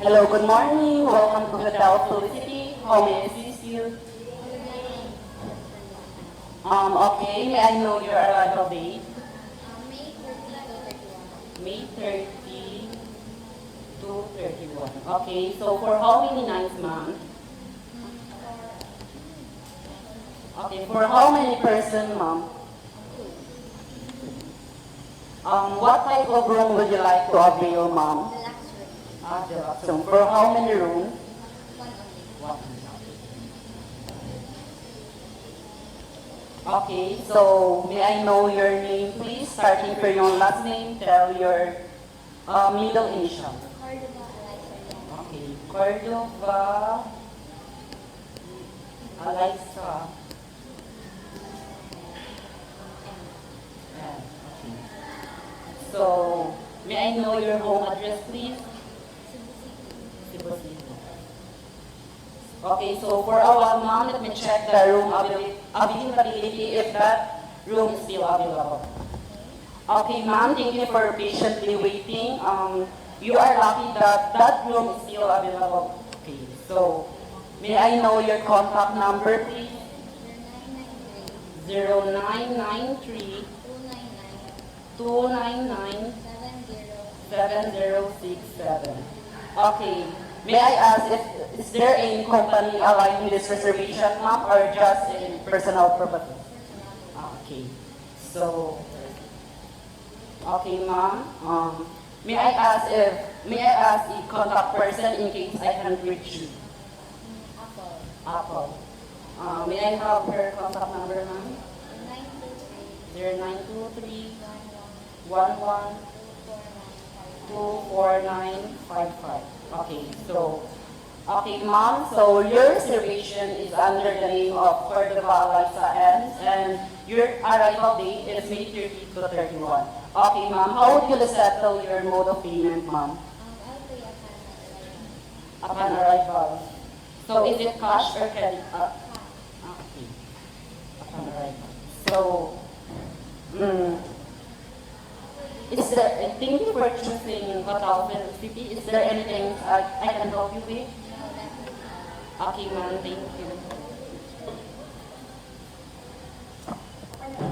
Hello, good morning. Welcome to Hotel Felicity. How may I assist you? Okay, may I know your arrival date? May 30 to 31. Okay, so for how many nights, ma'am? Okay, for how many person, ma'am? What type of room would you like to avail, ma'am? Deluxe room. For how many rooms? One. Okay, so may I know your name, please? Starting from your last name, tell your middle initial. Okay, Cordova Eliza. Yeah, okay. So, may I know your home address, please? Cebu City. Okay, so for our mom, let me check the room availability if that room is still available. Okay, ma'am, thank you for patiently waiting. You are lucky that that room is still available. Okay, so may I know your contact number, please? 0993 299 7067. Okay. May I ask if is there any company allowing this reservation, ma'am, or just a personal property? Okay. So, okay, ma'am. May I ask the contact person in case I can reach you? Apple. May I have her contact number, ma'am? 0923 11 24955. Okay, so, okay, ma'am, so your reservation is under the name of Cordova Eliza and your arrival date is May 30 to 31. Okay, ma'am, how would you settle your mode of payment, ma'am? Upon arrival. So, is it cash or credit? Okay, upon arrival. So, thank you for choosing Hotel Felicity. Is there anything I can help you with? Okay, ma'am, thank you.